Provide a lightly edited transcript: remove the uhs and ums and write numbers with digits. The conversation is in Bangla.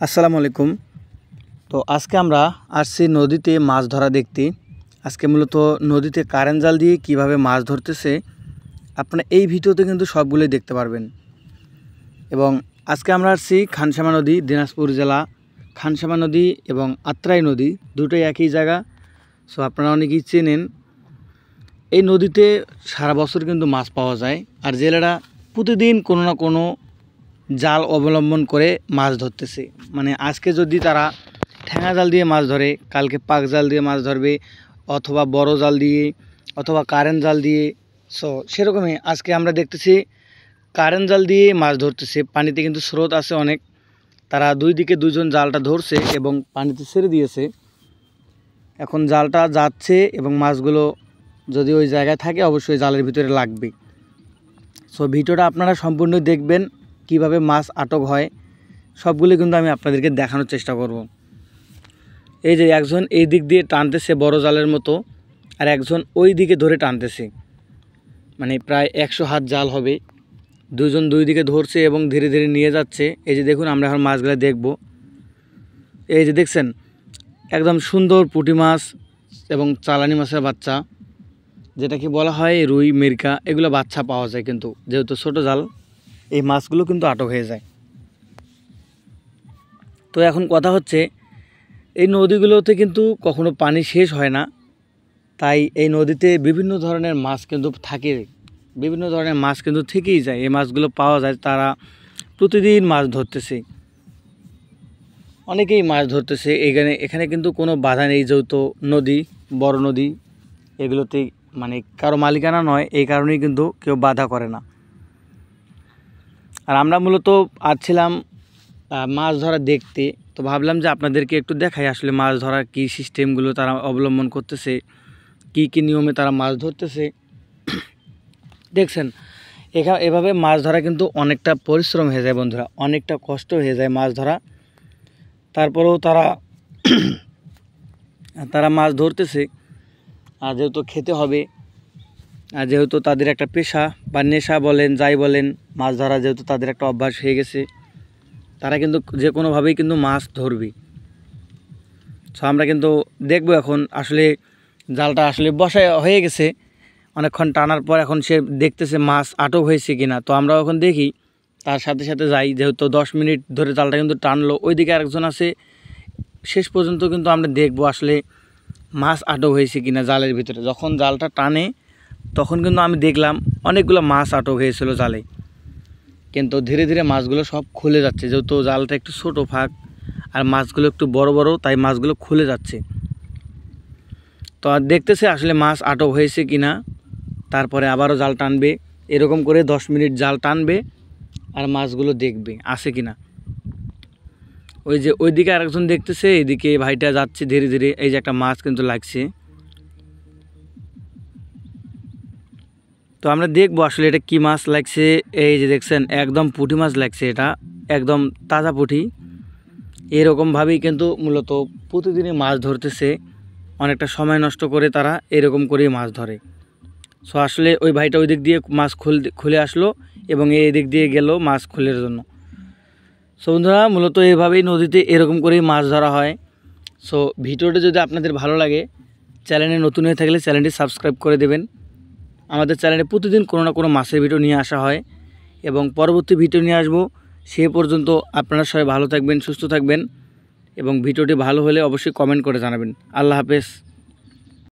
আসসালামু আলাইকুম। তো আজকে আমরা আসছি নদীতে মাছ ধরা দেখতে। আজকে মূলত নদীতে কারেন্ট জাল দিয়ে কিভাবে মাছ ধরতেছে আপনারা এই ভিডিওতে কিন্তু সবগুলোই দেখতে পারবেন। এবং আজকে আমরা আসছি খানসামা নদী, দিনাজপুর জেলা খানসামা নদী এবং আত্রাই নদী দুটোই একই জায়গা। সো আপনারা অনেকেই চেনেন। এই নদীতে সারা বছর কিন্তু মাছ পাওয়া যায়, আর জেলেরা প্রতিদিন কোনো না কোনো জাল অবলম্বন করে মাছ ধরতেছে। মানে আজকে যদি তারা ঠ্যাঙা জাল দিয়ে মাছ ধরে, কালকে পাক জাল দিয়ে মাছ ধরবে, অথবা বড় জাল দিয়ে, অথবা কারেন্ট জাল দিয়ে। সো সেরকমই আজকে আমরা দেখতেছি কারেন্ট জাল দিয়ে মাছ ধরতেছে। পানিতে কিন্তু স্রোত আছে অনেক, তারা দুই দিকে দুজন জালটা ধরছে এবং পানিতে ছেড়ে দিয়েছে। এখন জালটা যাচ্ছে এবং মাছগুলো যদি ওই জায়গায় থাকে অবশ্যই জালের ভিতরে লাগবে। সো ভিডিওটা আপনারা সম্পূর্ণ দেখবেন, কিভাবে মাছ আটক হয় সবগুলো কিন্তু আমি আপনাদেরকে দেখানোর চেষ্টা করব। এই যে একজন এই দিক দিয়ে টানতেছে বড় জালের মতো, আর একজন ওই দিকে ধরে টানতেছে, মানে প্রায় 100 হাত জাল হবে। দুজন দুই দিকে ধরছে এবং ধীরে ধীরে নিয়ে যাচ্ছে। এই যে দেখুন, আমরা এখন মাছগুলো দেখব। এই যে দেখছেন একদম সুন্দর পুঁটি মাছ এবং চালানি মাছের বাচ্চা, যেটাকে বলা হয় রুই, মিরকা, এগুলো বাচ্চা পাওয়া যায়। কিন্তু যেহেতু ছোটো জাল, এই মাছগুলো কিন্তু আটক হয়ে যায়। তো এখন কথা হচ্ছে, এই নদীগুলোতে কিন্তু কখনো পানি শেষ হয় না, তাই এই নদীতে বিভিন্ন ধরনের মাছ কিন্তু থাকে, বিভিন্ন ধরনের মাছ কিন্তু থেকেই যায়। এই মাছগুলো পাওয়া যায়, তারা প্রতিদিন মাছ ধরতেছে, অনেকেই মাছ ধরতেছে। এখানে কিন্তু কোনো বাধা নেই, যেহেতু নদী, বড় নদী, এগুলোতে মানে কারো মালিকানা নয়, এই কারণেই কিন্তু কেউ বাধা করে না। আর আমরা মূলত আসছিলাম মাছ ধরা দেখতে, তো ভাবলাম যে আপনাদেরকে একটু দেখাই আসলে মাছ ধরার কী সিস্টেমগুলো তারা অবলম্বন করতেছে, কি কি নিয়মে তারা মাছ ধরতেছে। দেখছেন এভাবে মাছ ধরা কিন্তু অনেকটা পরিশ্রম হয়ে যায় বন্ধুরা, অনেকটা কষ্ট হয়ে যায় মাছ ধরা। তারপরেও তারা মাছ ধরতেছে, আর যেহেতু খেতে হবে, আর যেহেতু তাদের একটা পেশা বা নেশা বলেন, যাই বলেন, মাছ ধরা যেহেতু তাদের একটা অভ্যাস হয়ে গেছে, তারা কিন্তু যে কোনোভাবেই কিন্তু মাছ ধরবে। সো আমরা কিন্তু দেখব এখন আসলে জালটা আসলে বসায় হয়ে গেছে, অনেকক্ষণ টানার পর এখন সে দেখতেছে মাছ আটক হয়েছে কিনা। তো আমরা এখন দেখি, তার সাথে সাথে যাই, যেহেতু 10 মিনিট ধরে জালটা কিন্তু টানলো, ওইদিকে আরেকজন আছে। শেষ পর্যন্ত কিন্তু আমরা দেখব আসলে মাছ আটক হয়েছে কিনা জালের ভিতরে। যখন জালটা টানে তখন কিন্তু আমি দেখলাম অনেকগুলো মাছ আটক হয়েছিল জালে, কিন্তু ধীরে ধীরে মাছগুলো সব খুলে যাচ্ছে, যেহেতু জালটা একটু ছোটো ফাঁক আর মাছগুলো একটু বড় বড়, তাই মাছগুলো খুলে যাচ্ছে। তো আর দেখতেছে আসলে মাছ আটক হয়েছে কিনা, তারপরে আবারও জাল টানবে। এরকম করে 10 মিনিট জাল টানবে আর মাছগুলো দেখবে আছে কিনা। ওই যে ওইদিকে আরেকজন দেখতেছে, এইদিকে ভাইটা যাচ্ছে ধীরে ধীরে। এই যে একটা মাছ কিন্তু লাগছে, তো আমরা দেখবো আসলে এটা কি মাছ লাগছে। এই যে দেখছেন একদম পুঁটি মাছ লাগছে, এটা একদম তাজা পুঁটি। এরকমভাবেই কিন্তু মূলত প্রতিদিনই মাছ ধরতেছে, অনেকটা সময় নষ্ট করে তারা এরকম করেই মাছ ধরে। সো আসলে ওই ভাইটা ওই দিক দিয়ে মাছ খুলে আসলো এবং এই দিক দিয়ে গেল মাছ খুলের জন্য। সো বন্ধুরা, মূলত এইভাবেই নদীতে এরকম করেই মাছ ধরা হয়। সো ভিডিওটা যদি আপনাদের ভালো লাগে, চ্যানেলে নতুন হয়ে থাকলে চ্যানেলটি সাবস্ক্রাইব করে দেবেন। আমাদের চ্যানেলে প্রতিদিন কোনো না কোনো মাছের ভিডিও নিয়ে আসা হয় এবং পরবর্তী ভিডিও নিয়ে আসবো। সে পর্যন্ত আপনারা সবাই ভালো থাকবেন, সুস্থ থাকবেন এবং ভিডিওটি ভালো হলে অবশ্যই কমেন্ট করে জানাবেন। আল্লাহ হাফেজ।